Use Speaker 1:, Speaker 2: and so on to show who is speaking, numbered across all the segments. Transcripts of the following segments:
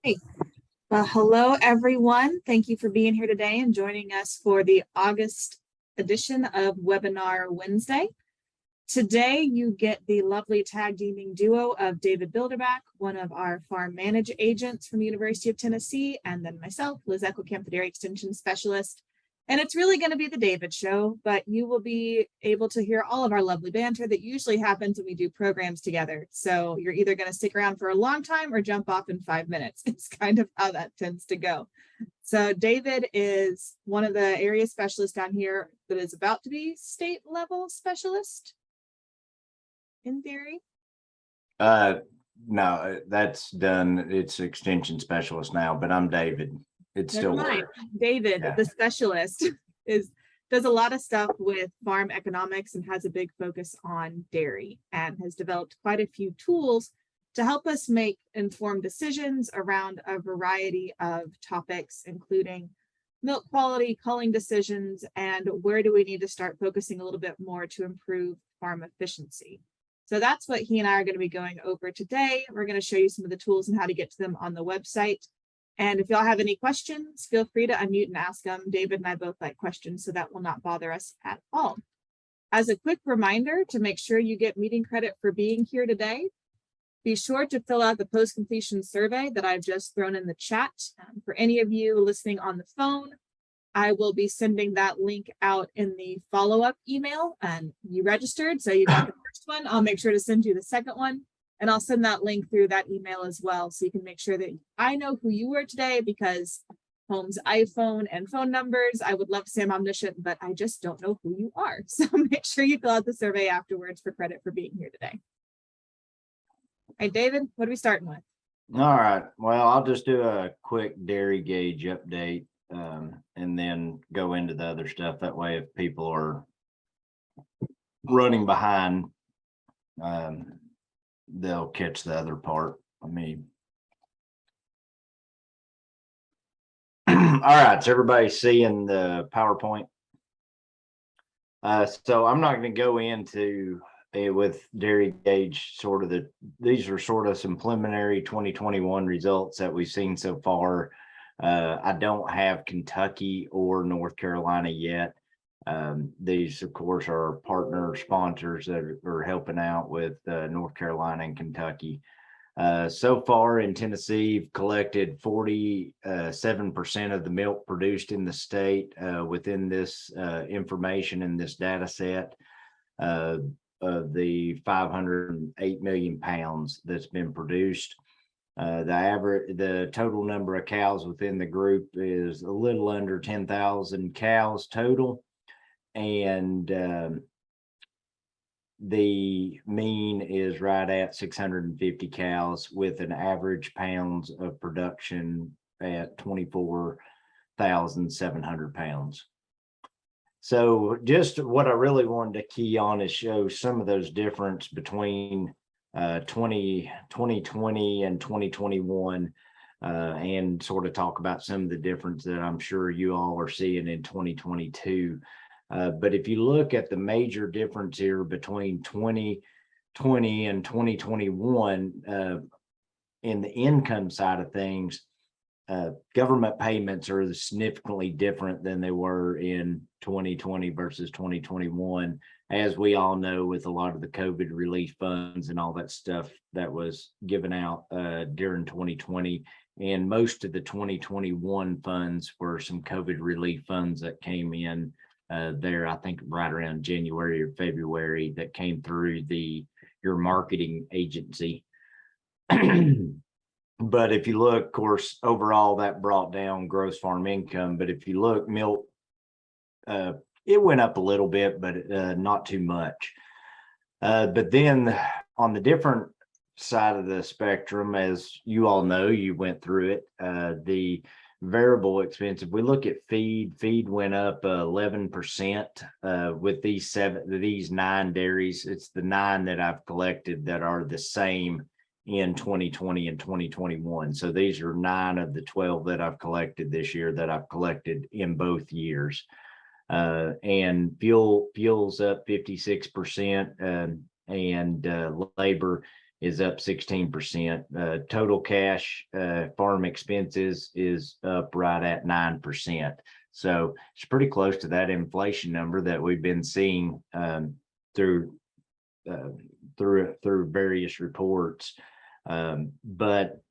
Speaker 1: Hey, hello everyone. Thank you for being here today and joining us for the August edition of Webinar Wednesday. Today you get the lovely tag teaming duo of David Bilderback, one of our farm manage agents from the University of Tennessee, and then myself, Liz Eckelkamp, the Dairy Extension Specialist. And it's really going to be the David show, but you will be able to hear all of our lovely banter that usually happens when we do programs together. So you're either going to stick around for a long time or jump off in 5 minutes. It's kind of how that tends to go. So David is one of the area specialists down here that is about to be state level specialist in theory.
Speaker 2: No, that's done. It's extension specialist now, but I'm David. It's
Speaker 1: Never
Speaker 2: still
Speaker 1: mind.
Speaker 2: work.
Speaker 1: David,
Speaker 2: Yeah.
Speaker 1: the specialist, does a lot of stuff with farm economics and has a big focus on dairy and has developed quite a few tools to help us make informed decisions around a variety of topics, including milk quality, culling decisions, and where do we need to start focusing a little bit more to improve farm efficiency. So that's what he and I are going to be going over today. We're going to show you some of the tools and how to get to them on the website. And if y'all have any questions, feel free to unmute and ask them. David and I both like questions, so that will not bother us at all. As a quick reminder to make sure you get meeting credit for being here today, be sure to fill out the post-completion survey that I've just thrown in the chat. For any of you listening on the phone, I will be sending that link out in the follow-up email, and you registered, so you got the first one. I'll make sure to send you the second one. And I'll send that link through that email as well, so you can make sure that I know who you were today, because Home's iPhone and phone numbers, I would love to say I'm omniscient, but I just don't know who you are. So make sure you fill out the survey afterwards for credit for being here today. All right, David, what are we starting with?
Speaker 2: All right. Well, I'll just do a quick dairy gauge update and then go into the other stuff. That way, if people are running behind, they'll catch the other part. All right, so everybody seeing the PowerPoint? So I'm not going to go into it with dairy gauge. These are sort of some preliminary 2021 results that we've seen so far. I don't have Kentucky or North Carolina yet. These, of course, are partner sponsors that are helping out with North Carolina and Kentucky. So far in Tennessee, we've collected 47% of the milk produced in the state within this information in this data set of the 508 million pounds that's been produced. The total number of cows within the group is a little under 10,000 cows total. And the mean is right at 650 cows with an average pounds of production at 24,700 pounds. So just what I really wanted to key on is show some of those difference between 2020 and 2021 and sort of talk about some of the difference that I'm sure you all are seeing in 2022. But if you look at the major difference here between 2020 and 2021 in the income side of things, government payments are significantly different than they were in 2020 versus 2021. As we all know, with a lot of the COVID relief funds and all that stuff that was given out during 2020, and most of the 2021 funds were some COVID relief funds that came in there, I think right around January or February, that came through your marketing agency. But if you look, of course, overall that brought down gross farm income. But if you look, milk, it went up a little bit, but not too much. But then on the different side of the spectrum, as you all know, you went through it, the variable expense, if we look at feed went up 11% with these 9 dairies. It's the 9 that I've collected that are the same in 2020 and 2021. So these are 9 of the 12 that I've collected this year that I've collected in both years. And fuel's up 56%, and labor is up 16%. Total cash farm expenses is up right at 9%. So it's pretty close to that inflation number that we've been seeing through various reports. But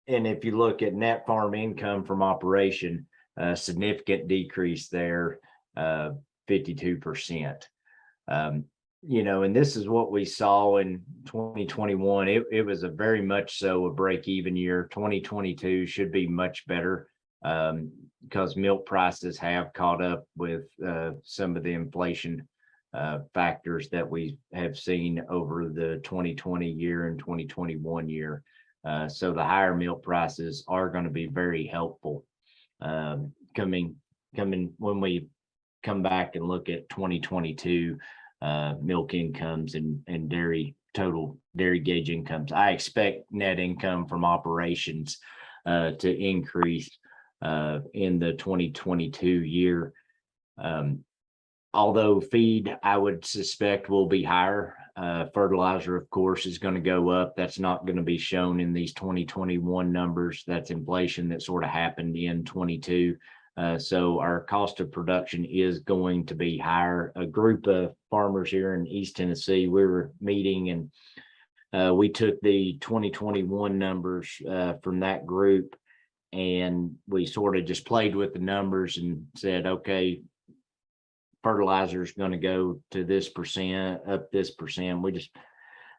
Speaker 2: if you look at net farm income from operation, a significant decrease there, 52%. And this is what we saw in 2021. It was a very much so a break-even year. 2022 should be much better because milk prices have caught up with some of the inflation factors that we have seen over the 2020 year and 2021 year. So the higher milk prices are going to be very helpful coming when we come back and look at 2022 milk incomes and total dairy gauge incomes. I expect net income from operations to increase in the 2022 year. Although feed, I would suspect, will be higher. Fertilizer, of course, is going to go up. That's not going to be shown in these 2021 numbers. That's inflation that sort of happened in 22. So our cost of production is going to be higher. A group of farmers here in East Tennessee, we were meeting, and we took the 2021 numbers from that group, and we sort of just played with the numbers and said, okay, fertilizer is going to go to this percent, up this percent.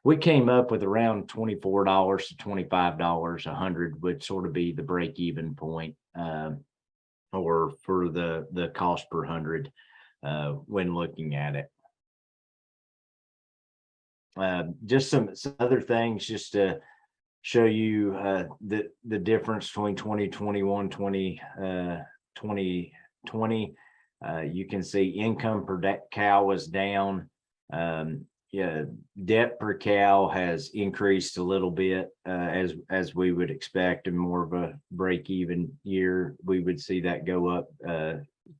Speaker 2: We came up with around $24 to $25 a hundred would sort of be the break-even point, or for the cost per hundred when looking at it. Just some other things just to show you the difference between 2021, 2020. You can see income per cow was down. Debt per cow has increased a little bit, as we would expect. In more of a break-even year, we would see that go up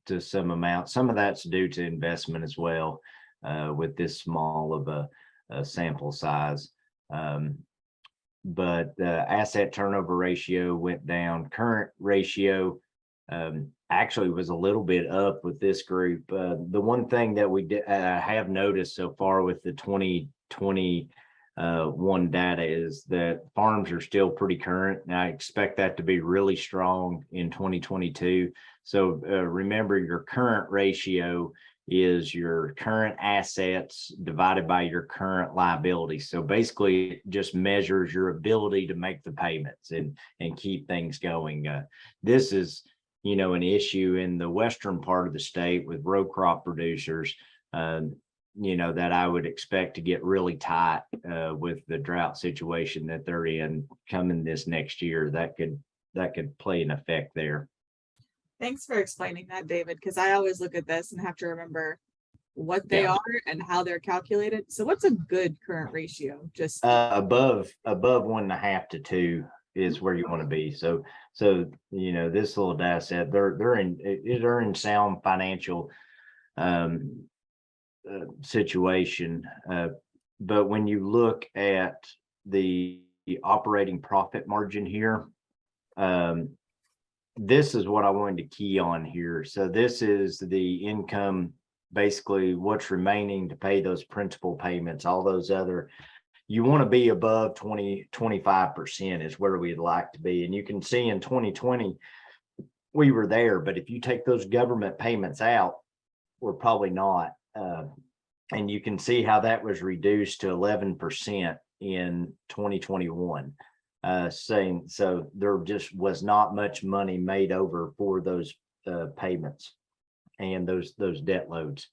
Speaker 2: to some amount. Some of that's due to investment as well, with this small of a sample size. But asset turnover ratio went down. Current ratio actually was a little bit up with this group. The one thing that we have noticed so far with the 2021 data is that farms are still pretty current, and I expect that to be really strong in 2022. So remember, your current ratio is your current assets divided by your current liabilities. So basically it just measures your ability to make the payments and keep things going. This is an issue in the western part of the state with row crop producers, that I would expect to get really tight with the drought situation that they're in coming this next year. That could play an effect there.
Speaker 1: Thanks for explaining that, David, because I always look at this and have to remember what they are and how they're calculated. So what's a good current ratio? Just
Speaker 2: above 1.5 to 2 is where you want to be. So this little data set, they're in sound financial situation. But when you look at the operating profit margin here, this is what I wanted to key on here. So this is the income, basically what's remaining to pay those principal payments, all those other. You want to be above 25% is where we'd like to be. And you can see in 2020, we were there, but if you take those government payments out, we're probably not. And you can see how that was reduced to 11% in 2021. So there just was not much money made over for those payments and those debt loads.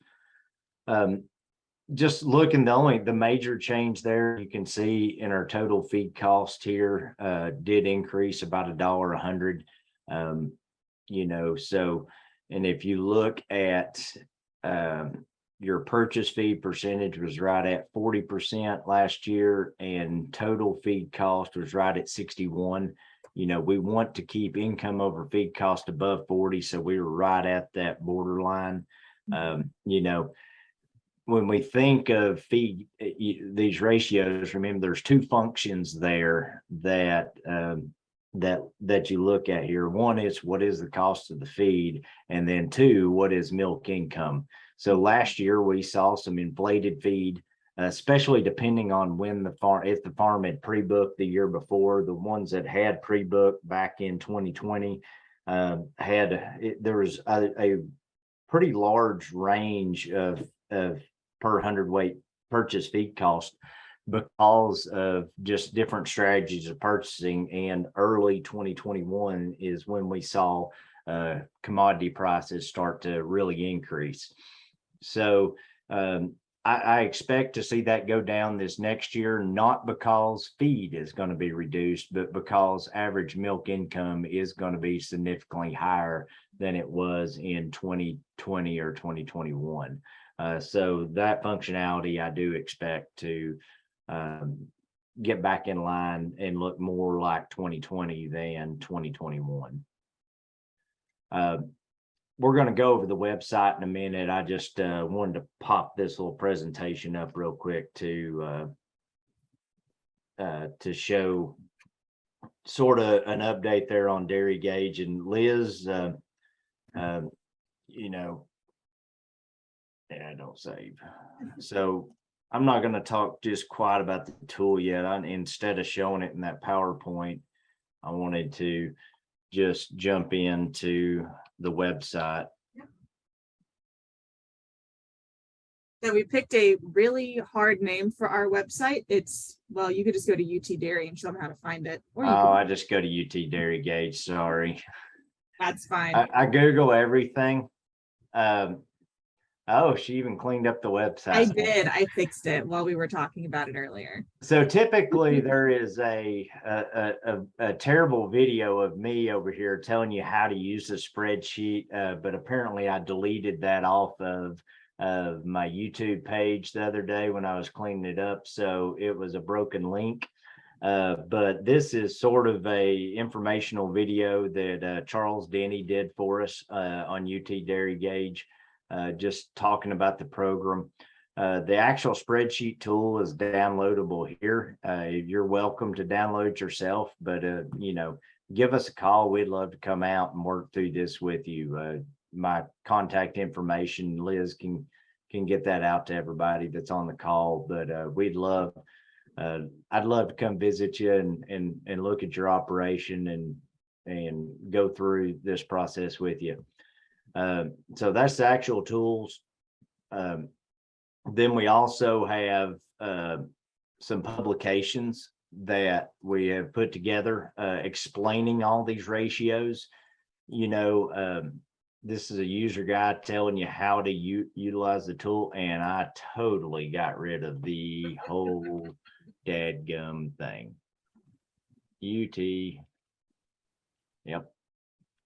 Speaker 2: Just looking, the major change there, you can see in our total feed cost here did increase about $1 a hundred. So, and if you look at your purchase feed percentage was right at 40% last year, and total feed cost was right at 61. We want to keep income over feed cost above 40, so we were right at that borderline. when we think of feed, these ratios, remember there's two functions there that that you look at here. One is what is the cost of the feed, and then two, what is milk income. So last year we saw some inflated feed, especially depending on when the farm, if the farm had pre-booked the year before. The ones that had pre-booked back in 2020 there was a pretty large range of per hundredweight purchase feed cost because of just different strategies of purchasing. And early 2021 is when we saw commodity prices start to really increase. So I expect to see that go down this next year, not because feed is going to be reduced, but because average milk income is going to be significantly higher than it was in 2020 or 2021. So that functionality I do expect to get back in line and look more like 2020 than 2021. We're going to go over the website in a minute. I just wanted to pop this little presentation up real quick to show sort of an update there on Dairy Gauge. And Liz, you know, yeah, don't save. So I'm not going to talk just quite about the tool yet. Instead of showing it in that PowerPoint, I wanted to just jump into the website.
Speaker 1: So we picked a really hard name for our website. It's, well, you could just go to UT Dairy and show them how to find it. Or
Speaker 2: I just go to UT Dairy Gauge. Sorry.
Speaker 1: That's fine.
Speaker 2: I Google everything. Oh, she even cleaned up the website.
Speaker 1: I did. I fixed it while we were talking about it earlier.
Speaker 2: So typically there is a terrible video of me over here telling you how to use the spreadsheet, but apparently I deleted that off of my YouTube page the other day when I was cleaning it up. So it was a broken link. But this is sort of a informational video that Charles Denny did for us on UT Dairy Gauge. Just talking about the program. The actual spreadsheet tool is downloadable here. You're welcome to download yourself, but you know, give us a call. We'd love to come out and work through this with you. My contact information, Liz can get that out to everybody that's on the call, but we'd love, I'd love to come visit you and look at your operation and go through this process with you. So that's the actual tools. Then we also have some publications that we have put together explaining all these ratios. You know, this is a user guide telling you how to utilize the tool, and I totally got rid of the whole dadgum thing. UT. Yep.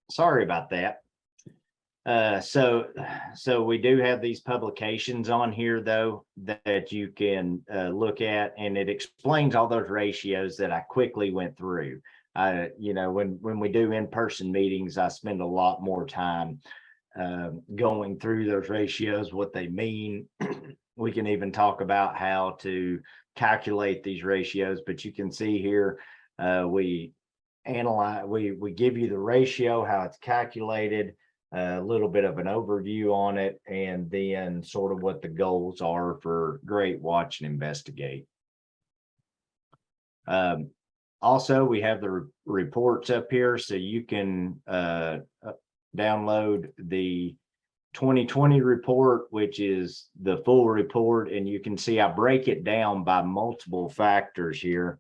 Speaker 2: Sorry about that. So we do have these publications on here though that you can look at, and it explains all those ratios that I quickly went through. You know, when we do in-person meetings, I spend a lot more time going through those ratios, what they mean. We can even talk about how to calculate these ratios, but you can see here we analyze, we give you the ratio, how it's calculated, a little bit of an overview on it, and then sort of what the goals are for Great Watch and Investigate. Also, we have the reports up here, so you can download the 2020 report, which is the full report, and you can see I break it down by multiple factors here.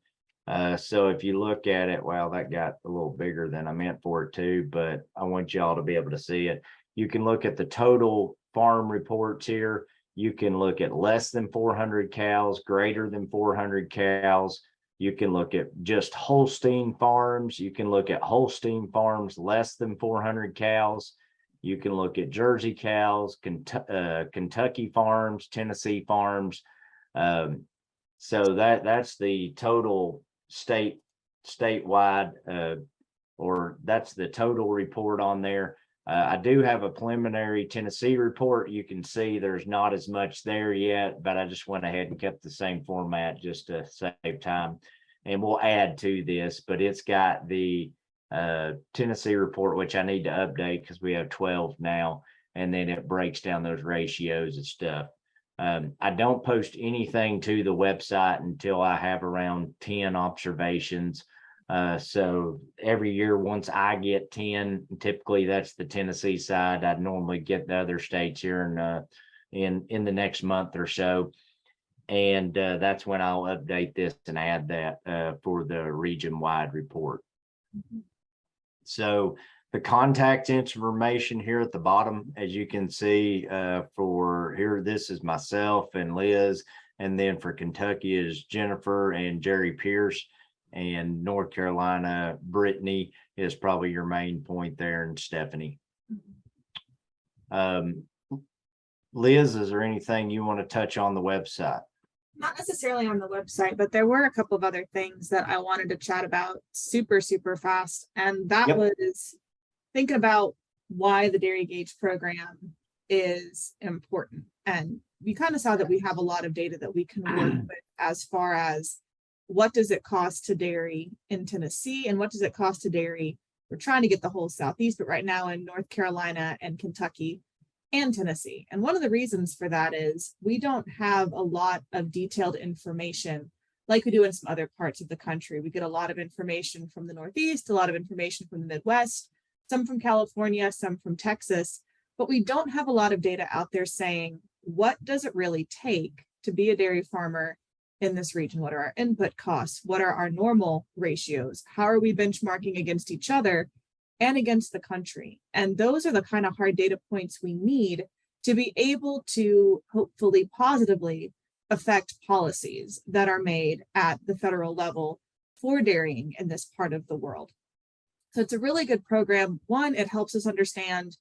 Speaker 2: So if you look at it, well, that got a little bigger than I meant for it to, but I want y'all to be able to see it. You can look at the total farm reports here. You can look at less than 400 cows, greater than 400 cows. You can look at just Holstein farms. You can look at Holstein farms less than 400 cows. You can look at Jersey cows, Kentucky farms, Tennessee farms. So that's the total statewide, or that's the total report on there. I do have a preliminary Tennessee report. You can see there's not as much there yet, but I just went ahead and kept the same format just to save time. And we'll add to this, but it's got the Tennessee report, which I need to update because we have 12 now, and then it breaks down those ratios and stuff. I don't post anything to the website until I have around 10 observations. So every year, once I get 10, typically that's the Tennessee side. I'd normally get the other states here in the next month or so. And that's when I'll update this and add that for the region-wide report. So the contact information here at the bottom, as you can see, for here, this is myself and Liz, and then for Kentucky is Jennifer and Jerry Pierce, and North Carolina, Brittany is probably your main point there, and Stephanie. Liz, is there anything you want to touch on the website?
Speaker 1: Not necessarily on the website, but there were a couple of other things that I wanted to chat about super fast. And that was thinking about why the Dairy Gauge program is important. And we kind of saw that we have a lot of data that we can work with as far as what does it cost to dairy in Tennessee and what does it cost to dairy? We're trying to get the whole Southeast, but right now in North Carolina and Kentucky and Tennessee. And one of the reasons for that is we don't have a lot of detailed information like we do in some other parts of the country. We get a lot of information from the Northeast, a lot of information from the Midwest, some from California, some from Texas, but we don't have a lot of data out there saying, what does it really take to be a dairy farmer in this region? What are our input costs? What are our normal ratios? How are we benchmarking against each other and against the country? And those are the kind of hard data points we need to be able to hopefully positively affect policies that are made at the federal level for dairying in this part of the world. So it's a really good program. One, it helps us understand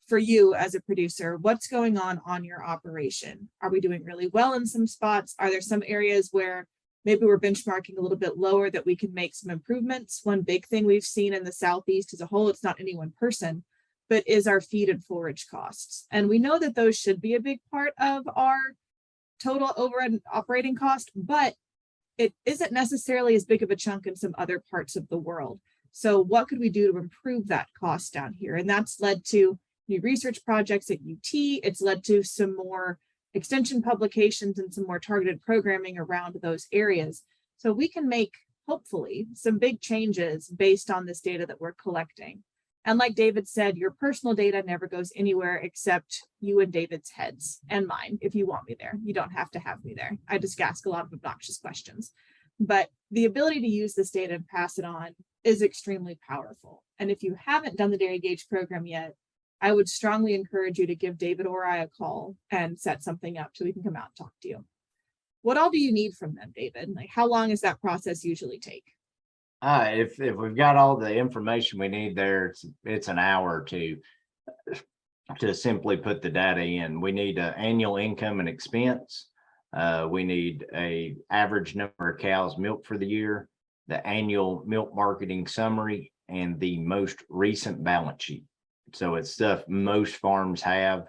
Speaker 1: for you as a producer, what's going on your operation? Are we doing really well in some spots? Are there some areas where maybe we're benchmarking a little bit lower that we can make some improvements? One big thing we've seen in the Southeast as a whole, it's not any one person, but is our feed and forage costs. And we know that those should be a big part of our total overhead operating cost, but it isn't necessarily as big of a chunk in some other parts of the world. So what could we do to improve that cost down here? And that's led to new research projects at UT. It's led to some more extension publications and some more targeted programming around those areas. So we can make, hopefully, some big changes based on this data that we're collecting. And like David said, your personal data never goes anywhere except you and David's heads and mine. If you want me there, you don't have to have me there. I just ask a lot of obnoxious questions. But the ability to use this data and pass it on is extremely powerful. And if you haven't done the Dairy Gauge program yet, I would strongly encourage you to give David or I a call and set something up so we can come out and talk to you. What all do you need from them, David? Like, how long does that process usually take?
Speaker 2: If we've got all the information we need there, it's an hour or two to simply put the data in. We need an annual income and expense. We need a average number of cows milked for the year, the annual milk marketing summary, and the most recent balance sheet. So it's stuff most farms have.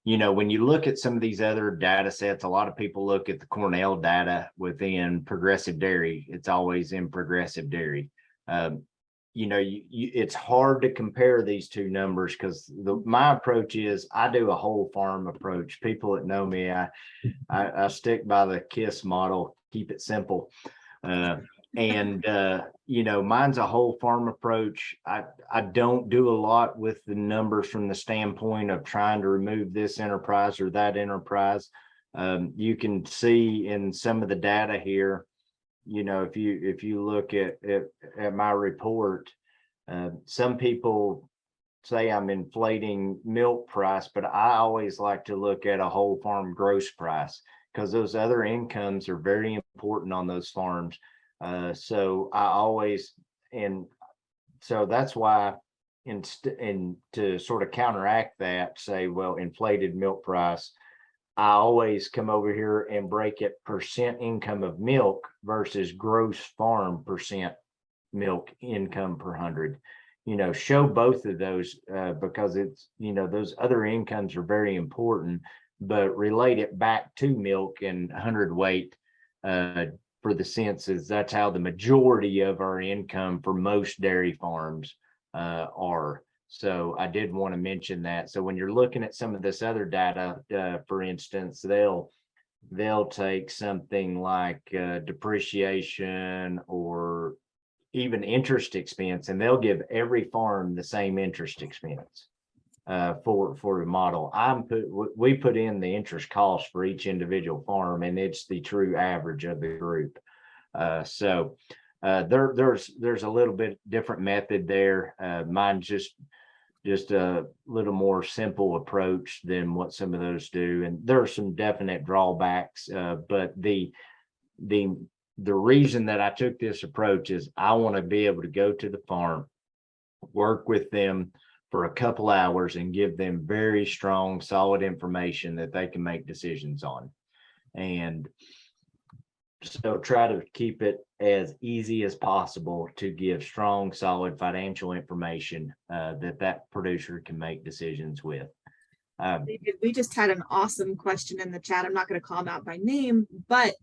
Speaker 2: You know, when you look at some of these other data sets, a lot of people look at the Cornell data within Progressive Dairy. It's always in Progressive Dairy. You know, it's hard to compare these two numbers because my approach is I do a whole farm approach. People that know me, I stick by the KISS model, keep it simple. You know, mine's a whole farm approach. I don't do a lot with the numbers from the standpoint of trying to remove this enterprise or that enterprise. You can see in some of the data here, you know, if you look at my report, some people say I'm inflating milk price, but I always like to look at a whole farm gross price because those other incomes are very important on those farms. So I always, and so that's why to sort of counteract that, say, well, inflated milk price, I always come over here and break it percent income of milk versus gross farm percent milk income per 100. show both of those, because it's, those other incomes are very important, but relate it back to milk and hundredweight, for the census. That's how the majority of our income for most dairy farms, are. So I did want to mention that. So when you're looking at some of this other data, for instance, they'll take something like, depreciation or even interest expense, and they'll give every farm the same interest expense, for a model. We put in the interest cost for each individual farm, and it's the true average of the group. So there's a little bit different method there. Mine's just a little more simple approach than what some of those do, and there are some definite drawbacks. But the reason that I took this approach is I want to be able to go to the farm, work with them for a couple hours, and give them very strong, solid information that they can make decisions on. And so try to keep it as easy as possible to give strong, solid financial information, that producer can make decisions with.
Speaker 1: We just had an awesome question in the chat. I'm not going to call them out by name, but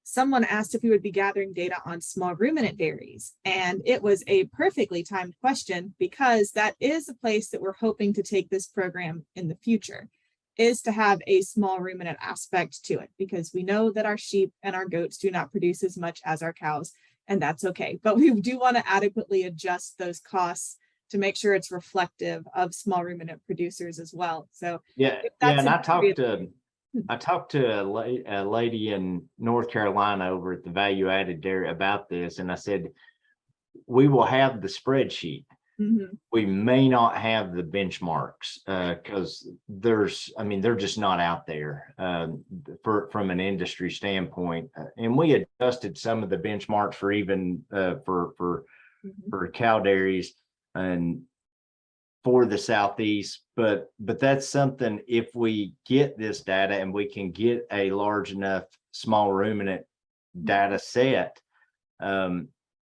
Speaker 1: someone asked if we would be gathering data on small ruminant dairies. And it was a perfectly timed question, because that is a place that we're hoping to take this program in the future, is to have a small ruminant aspect to it, because we know that our sheep and our goats do not produce as much as our cows, and that's okay. But we do want to adequately adjust those costs to make sure it's reflective of small ruminant producers as well. So
Speaker 2: and I talked to a lady in North Carolina over at the Value Added Dairy about this, and I said, we will have the spreadsheet.
Speaker 1: Mm-hmm.
Speaker 2: We may not have the benchmarks, because they're just not out there, from an industry standpoint. And we adjusted some of the benchmarks for even for cow dairies and for the Southeast, but that's something, if we get this data and we can get a large enough small ruminant data set,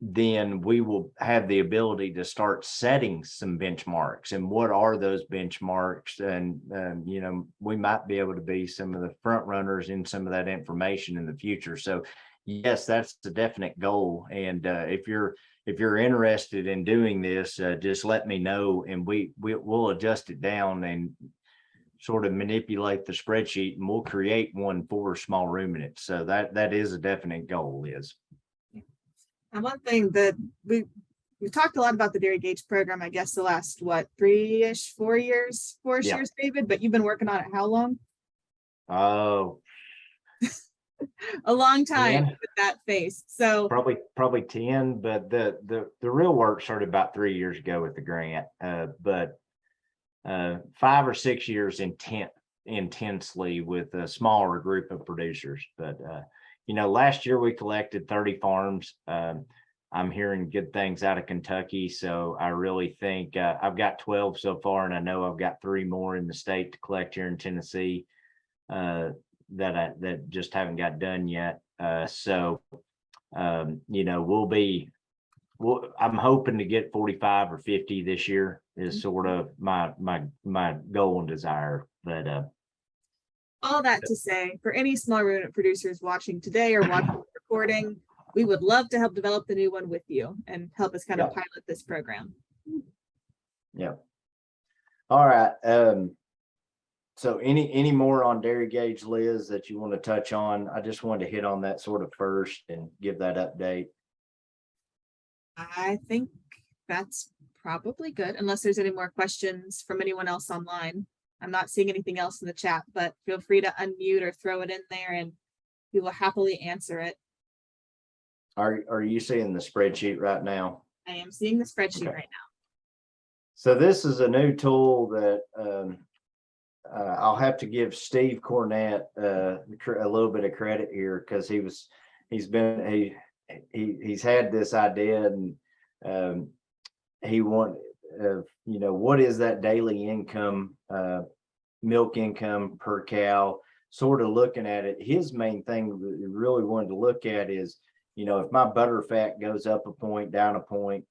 Speaker 2: then we will have the ability to start setting some benchmarks. And what are those benchmarks? And we might be able to be some of the front runners in some of that information in the future. So yes, that's the definite goal. And if you're interested in doing this, just let me know, and we'll adjust it down and sort of manipulate the spreadsheet, and we'll create one for small ruminants. So that is a definite goal, Liz.
Speaker 1: And one thing that we've talked a lot about the Dairy Gauge program, I guess the last, 4 years, David, but you've been working on it how long?
Speaker 2: Oh,
Speaker 1: a long time with that face. So
Speaker 2: probably 10, but the real work started about 3 years ago with the grant, but 5 or 6 years intensely with a smaller group of producers. But last year we collected 30 farms. I'm hearing good things out of Kentucky, so I really think I've got 12 so far, and I know I've got 3 more in the state to collect here in Tennessee, that just haven't got done yet. So I'm hoping to get 45 or 50 this year is sort of my goal and desire. But
Speaker 1: all that to say, for any small ruminant producers watching today or watching the recording, we would love to help develop the new one with you and help us kind of pilot this program.
Speaker 2: Yeah. All right. So any more on Dairy Gauge, Liz, that you want to touch on? I just wanted to hit on that sort of first and give that update.
Speaker 1: I think that's probably good, unless there's any more questions from anyone else online. I'm not seeing anything else in the chat, but feel free to unmute or throw it in there and we will happily answer it.
Speaker 2: Are you seeing the spreadsheet right now?
Speaker 1: I am seeing the spreadsheet right now. So
Speaker 2: this is a new tool that I'll have to give Steve Cornett a little bit of credit here, because he's had this idea, and he wanted, what is that daily income, milk income per cow, sort of looking at it. His main thing we really wanted to look at is, if my butter fat goes up a point, down a point,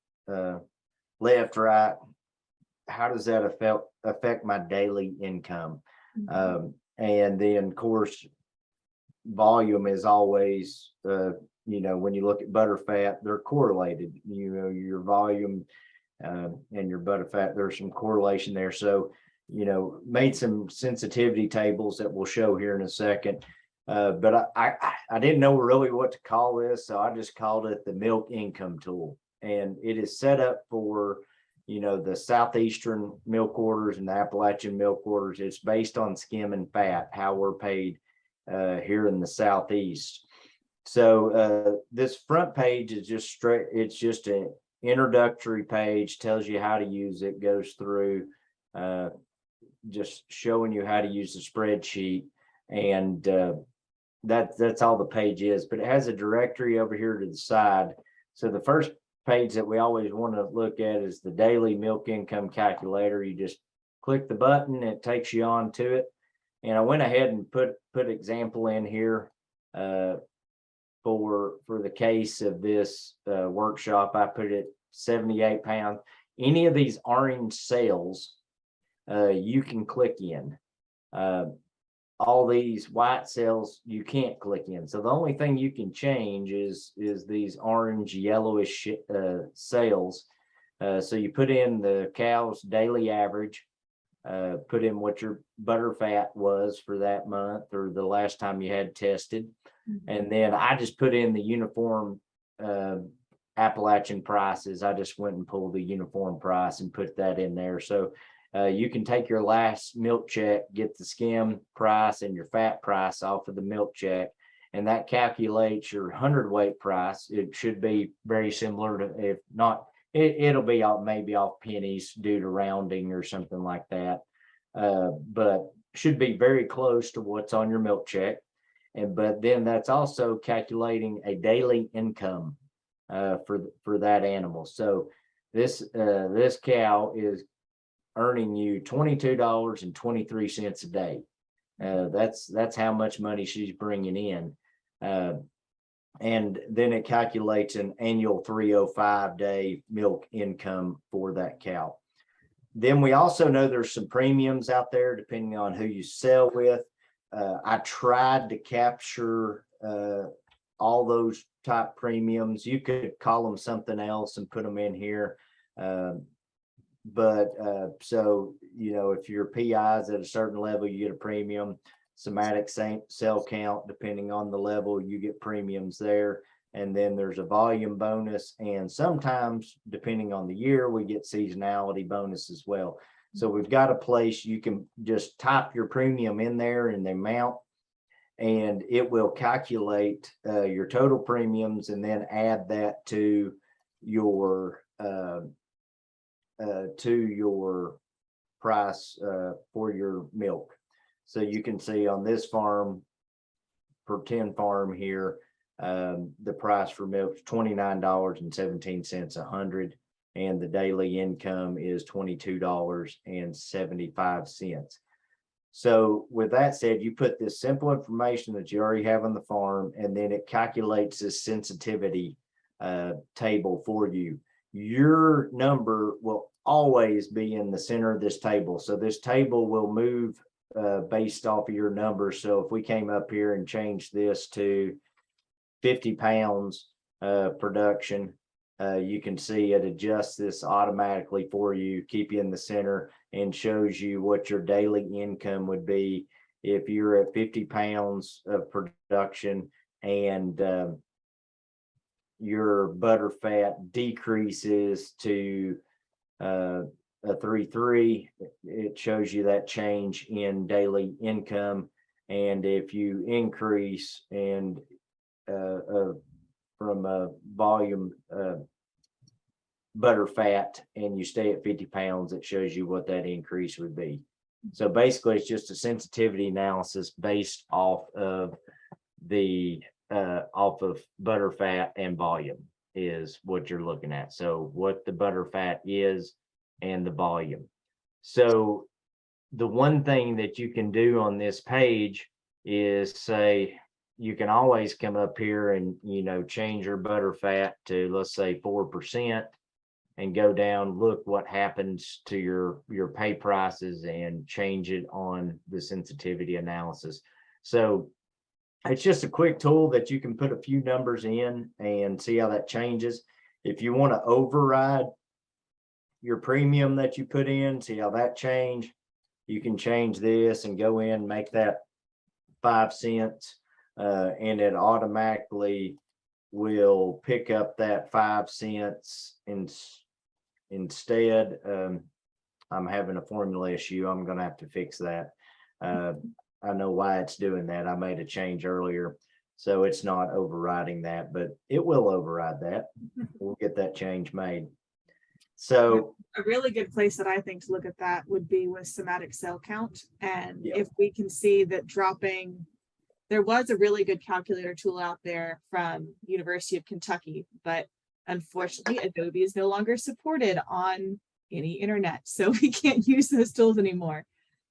Speaker 2: left, right, how does that affect my daily income? And then of course, volume is always, when you look at butterfat, they're correlated, your volume and your butterfat, there's some correlation there. So, made some sensitivity tables that we'll show here in a second. But I didn't know really what to call this, so I just called it the milk income tool. And it is set up for, the southeastern milk orders and the Appalachian milk orders. It's based on skim and fat, how we're paid here in the Southeast. So this front page is just straight, it's just an introductory page, tells you how to use it, goes through just showing you how to use the spreadsheet. And that's all the page is, but it has a directory over here to the side. So the first page that we always want to look at is the daily milk income calculator. You just click the button, it takes you on to it. And I went ahead and put example in here for the case of this workshop. I put it 78 pounds. Any of these orange cells you can click in. All these white cells you can't click in. So the only thing you can change is these orange yellowish cells. So you put in the cow's daily average, put in what your butter fat was for that month or the last time you had tested. And then I just put in the uniform Appalachian prices. I just went and pulled the uniform price and put that in there. So you can take your last milk check, get the skim price and your fat price off of the milk check, and that calculates your hundredweight price. It should be very similar to, if not, it'll be maybe off pennies due to rounding or something like that, but should be very close to what's on your milk check. But then that's also calculating a daily income for that animal. So this cow is earning you $22.23 a day. That's how much money she's bringing in. And then it calculates an annual 305 day milk income for that cow. Then we also know there's some premiums out there depending on who you sell with. I tried to capture all those type premiums. You could call them something else and put them in here. So, if your PI is at a certain level, you get a premium. Somatic cell count, depending on the level, you get premiums there. And then there's a volume bonus. And sometimes, depending on the year, we get seasonality bonus as well. So we've got a place you can just type your premium in there and the amount, and it will calculate your total premiums and then add that to your price for your milk. So you can see on this farm, per 10 farm here, the price for milk is $29.17 a hundred, and the daily income is $22.75. So with that said, you put this simple information that you already have on the farm, and then it calculates this sensitivity table for you. Your number will always be in the center of this table. So this table will move based off of your number. So if we came up here and changed this to 50 pounds production, you can see it adjusts this automatically for you, keep you in the center, and shows you what your daily income would be if you're at 50 pounds of production and your butter fat decreases to a 3.3. It shows you that change in daily income. And if you increase and from a volume butter fat and you stay at 50 pounds, it shows you what that increase would be. So basically it's just a sensitivity analysis based off of butter fat and volume is what you're looking at. So what the butter fat is and the volume. So the one thing that you can do on this page is say, you can always come up here and, change your butter fat to, let's say, 4%. and go down, look what happens to your pay prices and change it on the sensitivity analysis. So it's just a quick tool that you can put a few numbers in and see how that changes. If you want to override your premium that you put in, see how that change, you can change this and go in, make that 5 cents, and it automatically will pick up that 5 cents instead. I'm having a formula issue. I'm going to have to fix that. I know why it's doing that. I made a change earlier, so it's not overriding that, but it will override that. We'll get that change made. So
Speaker 1: a really good place that I think to look at that would be with somatic cell count. And
Speaker 2: Yeah.
Speaker 1: if we can see that dropping, there was a really good calculator tool out there from University of Kentucky, but unfortunately Adobe is no longer supported on any internet. So we can't use those tools anymore.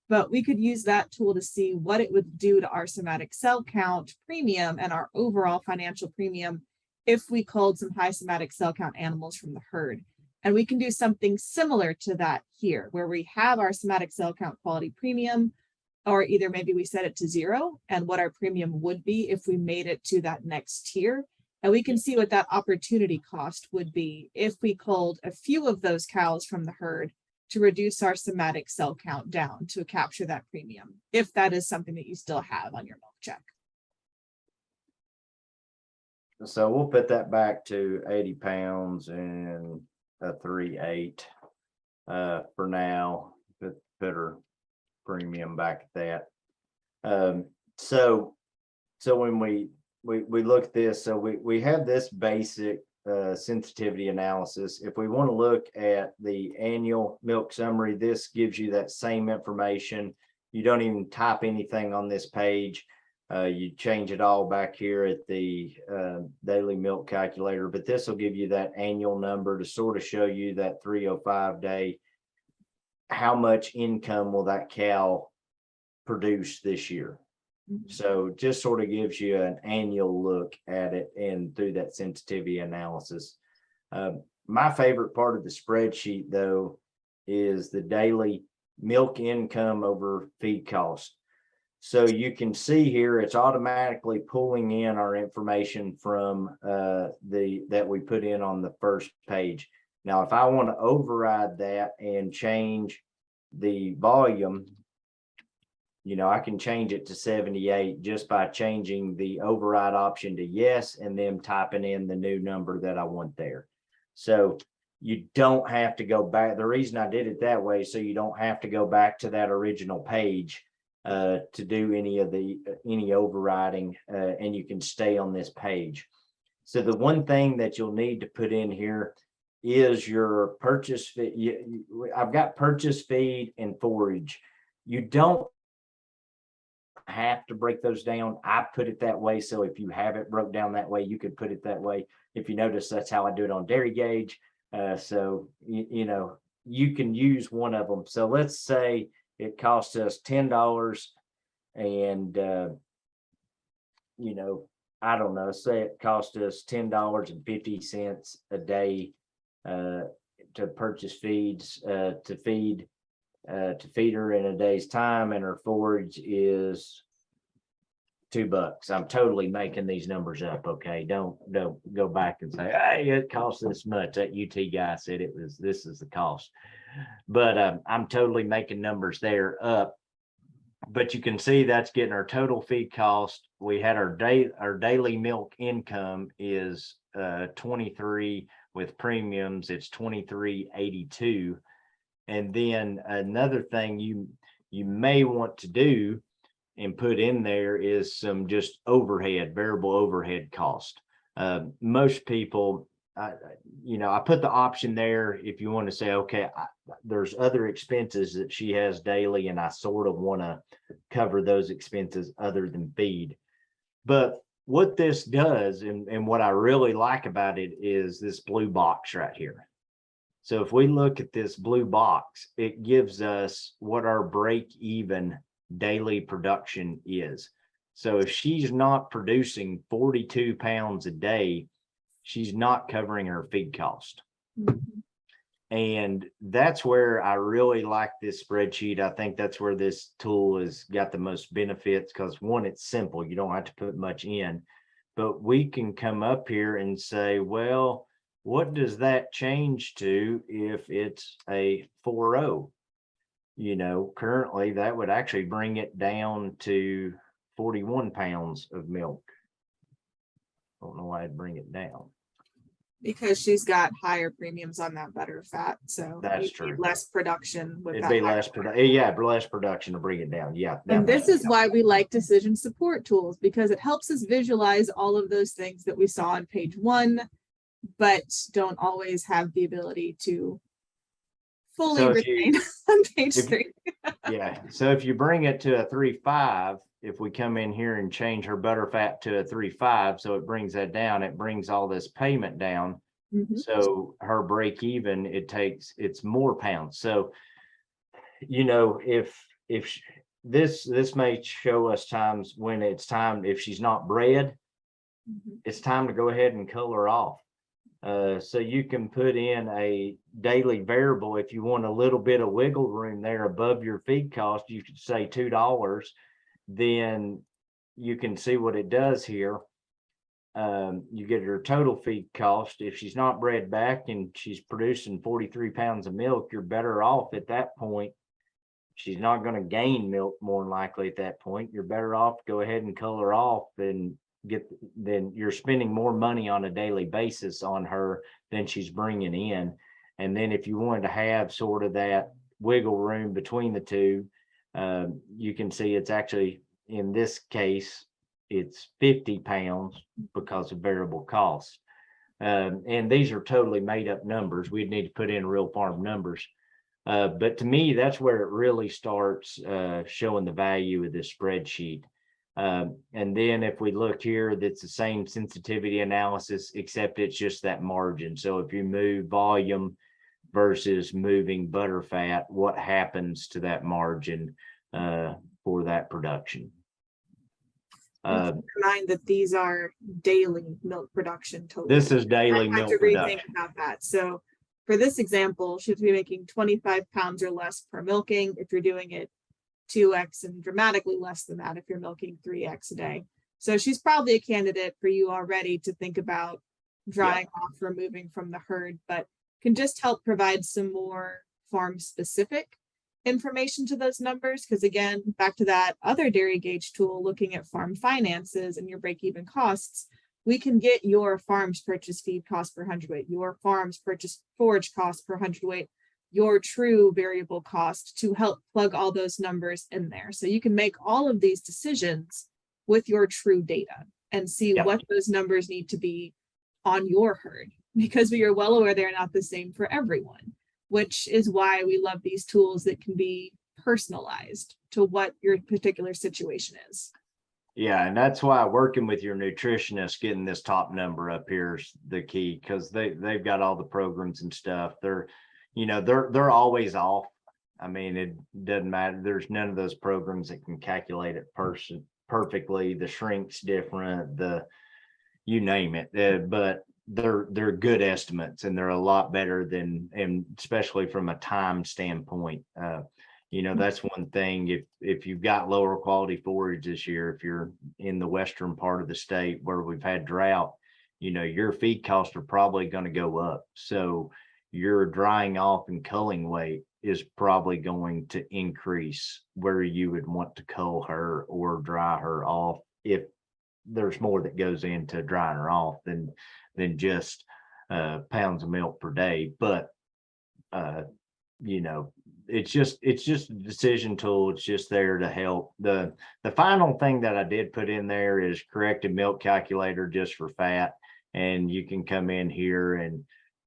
Speaker 1: But we could use that tool to see what it would do to our somatic cell count premium and our overall financial premium if we culled some high somatic cell count animals from the herd. And we can do something similar to that here, where we have our somatic cell count quality premium, or either maybe we set it to 0 and what our premium would be if we made it to that next tier. And we can see what that opportunity cost would be if we culled a few of those cows from the herd to reduce our somatic cell count down to capture that premium, if that is something that you still have on your milk check.
Speaker 2: So we'll put that back to 80 pounds and a 3.8 for now. Put her premium back at that. So when we look at this, so we have this basic sensitivity analysis. If we want to look at the annual milk summary, this gives you that same information. You don't even type anything on this page. You change it all back here at the daily milk calculator, but this will give you that annual number to sort of show you that 305 day, how much income will that cow produce this year. So just sort of gives you an annual look at it and through that sensitivity analysis. My favorite part of the spreadsheet though is the daily milk income over feed cost. So you can see here, it's automatically pulling in our information from that we put in on the first page. Now, if I want to override that and change the volume, I can change it to 78 just by changing the override option to yes, and then typing in the new number that I want there. So you don't have to go back. The reason I did it that way, so you don't have to go back to that original page to do any overriding, and you can stay on this page. So the one thing that you'll need to put in here is your purchase feed. I've got purchase feed and forage. You don't have to break those down. I put it that way, so if you have it broke down that way, you could put it that way. If you notice, that's how I do it on Dairy Gauge. So you can use one of them. So let's say it costs us $10, and I don't know, say it cost us $10.50 a day to purchase feeds to feed her in a day's time, and her forage is $2. I'm totally making these numbers up. Okay, don't go back and say, hey, it costs this much. That UT guy said this is the cost, but I'm totally making numbers there up. But you can see that's getting our total feed cost. We had our daily milk income is 23 with premiums. It's 23.82. And then another thing you may want to do and put in there is some just variable overhead cost. Most people, I put the option there if you want to say, okay, there's other expenses that she has daily, and I sort of want to cover those expenses other than feed. But what this does, and what I really like about it, is this blue box right here. So if we look at this blue box, it gives us what our break-even daily production is. So if she's not producing 42 pounds a day, she's not covering her feed cost. And that's where I really like this spreadsheet. I think that's where this tool has got the most benefits because one, it's simple. You don't have to put much in, but we can come up here and say, well, what does that change to if it's a 4.0? You know, currently that would actually bring it down to 41 pounds of milk. Don't know why I'd bring it down.
Speaker 1: Because she's got higher premiums on that butter fat, so
Speaker 2: That's
Speaker 1: you'd
Speaker 2: true.
Speaker 1: need less production with
Speaker 2: It'd
Speaker 1: that
Speaker 2: be
Speaker 1: higher
Speaker 2: less,
Speaker 1: butter.
Speaker 2: yeah, less production to bring it down. Yeah. that
Speaker 1: And this
Speaker 2: makes
Speaker 1: is
Speaker 2: sense.
Speaker 1: why we like decision support tools, because it helps us visualize all of those things that we saw on page 1, but don't always have the ability to fully
Speaker 2: So if you-
Speaker 1: retain on page
Speaker 2: if-
Speaker 1: 3.
Speaker 2: Yeah, so if you bring it to a 3.5, if we come in here and change her butter fat to a 3.5, so it brings that down, it brings all this payment down.
Speaker 1: Mhm.
Speaker 2: So her break even, it's more pounds. So, you know, if this may show us times when it's time, if she's not bred,
Speaker 1: Mhm.
Speaker 2: it's time to go ahead and cull her off. So you can put in a daily variable if you want a little bit of wiggle room there above your feed cost. You could say $2. Then you can see what it does here. You get her total feed cost. If she's not bred back and she's producing 43 pounds of milk, you're better off at that point. She's not going to gain milk more than likely at that point. You're better off to go ahead and cull her off and then you're spending more money on a daily basis on her than she's bringing in. And then if you wanted to have sort of that wiggle room between the two, you can see it's actually, in this case, it's 50 pounds because of variable costs. And these are totally made up numbers. We'd need to put in real farm numbers. But to me, that's where it really starts showing the value of this spreadsheet. And then if we look here, that's the same sensitivity analysis, except it's just that margin. So if you move volume versus moving butter fat, what happens to that margin for that production?
Speaker 1: And keep in mind that these are daily milk production totals.
Speaker 2: This is daily
Speaker 1: I have
Speaker 2: milk
Speaker 1: to rethink
Speaker 2: production.
Speaker 1: about that. So for this example, she'd be making 25 pounds or less per milking if you're doing it 2x and dramatically less than that if you're milking 3x a day. So she's probably a candidate for you already to think about drying off, removing from the herd, but can just help provide some more farm specific information to those numbers. Because again, back to that other dairy gauge tool, looking at farm finances and your break-even costs, we can get your farm's purchase feed cost per hundredweight, your farm's purchase forage cost per hundredweight, your true variable cost to help plug all those numbers in there. So you can make all of these decisions with your true data and see what those numbers need to be on your herd, because we are well aware they're not the same for everyone, which is why we love these tools that can be personalized to what your particular situation is.
Speaker 2: Yeah, and that's why working with your nutritionist, getting this top number up here is the key, because they've got all the programs and stuff. They're always off. I mean, it doesn't matter. There's none of those programs that can calculate it perfectly. The shrink's different, you name it. But they're good estimates, and they're a lot better than, and especially from a time standpoint. That's one thing. If you've got lower quality forage this year, if you're in the western part of the state where we've had drought, your feed costs are probably going to go up. So your drying off and culling weight is probably going to increase where you would want to cull her or dry her off, if there's more that goes into drying her off than just pounds of milk per day. But it's just a decision tool. It's just there to help. The final thing that I did put in there is corrected milk calculator just for fat, and you can come in here and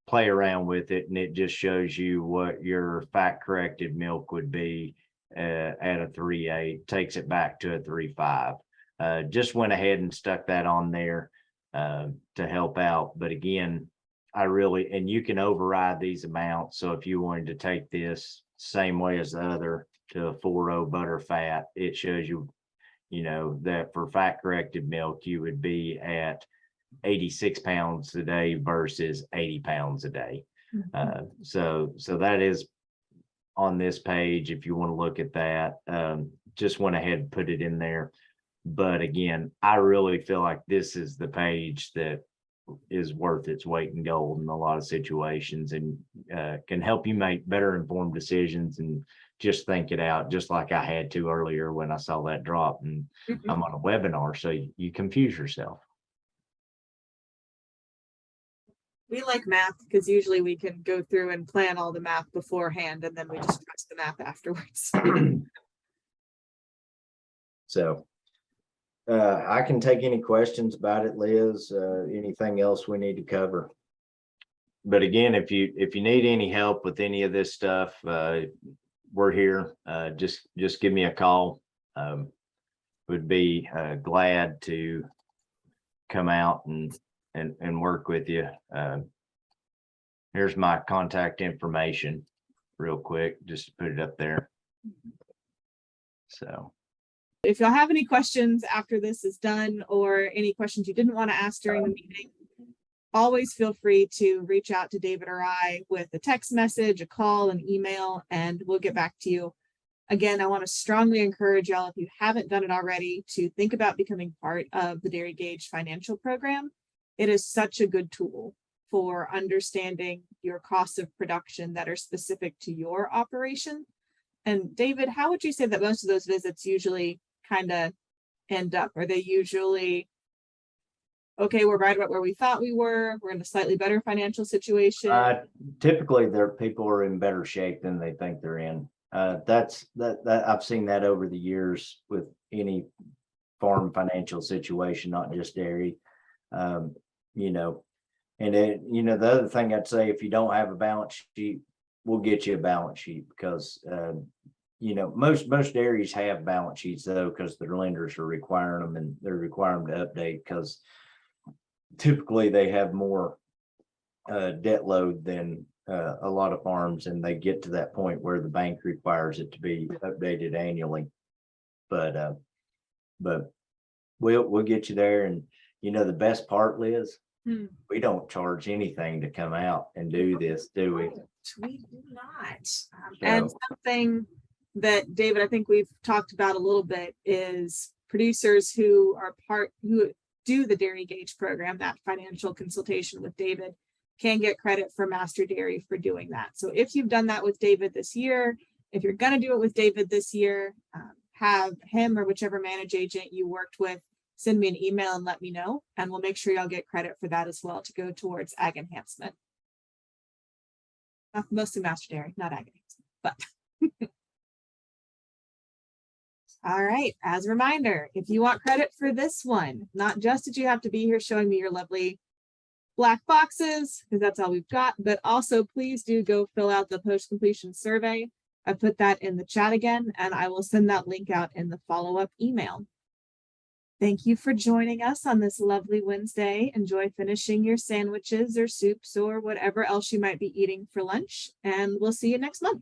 Speaker 2: play around with it, and it just shows you what your fat corrected milk would be at a 3.8, takes it back to a 3.5. Just went ahead and stuck that on there to help out. But again, and you can override these amounts. So if you wanted to take this same way as the other to a 4.0 butter fat, it shows you, that for fat corrected milk, you would be at 86 pounds a day versus 80 pounds a day. So that is on this page, if you want to look at that. Just went ahead and put it in there. But again, I really feel like this is the page that is worth its weight in gold in a lot of situations, and can help you make better informed decisions and just think it out, just like I had to earlier when I saw that drop, and I'm on a webinar, so you confuse yourself.
Speaker 1: We like math because usually we can go through and plan all the math beforehand, and then we just trust the math afterwards.
Speaker 2: So I can take any questions about it, Liz. Anything else we need to cover? But again, if you need any help with any of this stuff, we're here. Just give me a call. Would be glad to come out and work with you. Here's my contact information real quick, just to put it up there. So
Speaker 1: if y'all have any questions after this is done, or any questions you didn't want to ask during the meeting, always feel free to reach out to David or I with a text message, a call, an email, and we'll get back to you. Again, I want to strongly encourage y'all, if you haven't done it already, to think about becoming part of the Dairy Gauge financial program. It is such a good tool for understanding your costs of production that are specific to your operation. And David, how would you say that most of those visits usually kind of end up? Are they usually, okay, we're right about where we thought we were, we're in a slightly better financial situation?
Speaker 2: Typically, people are in better shape than they think they're in. That I've seen that over the years with any farm financial situation, not just dairy. You know, and then, you know, the other thing I'd say, if you don't have a balance sheet, we'll get you a balance sheet, because you know, most dairies have balance sheets though, because their lenders are requiring them, and they're requiring them to update, because typically they have more debt load than a lot of farms, and they get to that point where the bank requires it to be updated annually. But we'll get you there. And you know, the best part, Liz, we don't charge anything to come out and do this, do we?
Speaker 1: We do not. And something that, David, I think we've talked about a little bit is producers who do the Dairy Gauge program, that financial consultation with David, can get credit for Master Dairy for doing that. So if you've done that with David this year, if you're going to do it with David this year, have him or whichever manage agent you worked with send me an email and let me know, and we'll make sure y'all get credit for that as well to go towards ag enhancement. Mostly Master Dairy, not ag enhancement, but all right, as a reminder, if you want credit for this one, not just did you have to be here showing me your lovely black boxes, because that's all we've got, but also please do go fill out the post-completion survey. I put that in the chat again, and I will send that link out in the follow-up email. Thank you for joining us on this lovely Wednesday. Enjoy finishing your sandwiches or soups or whatever else you might be eating for lunch, and we'll see you next month.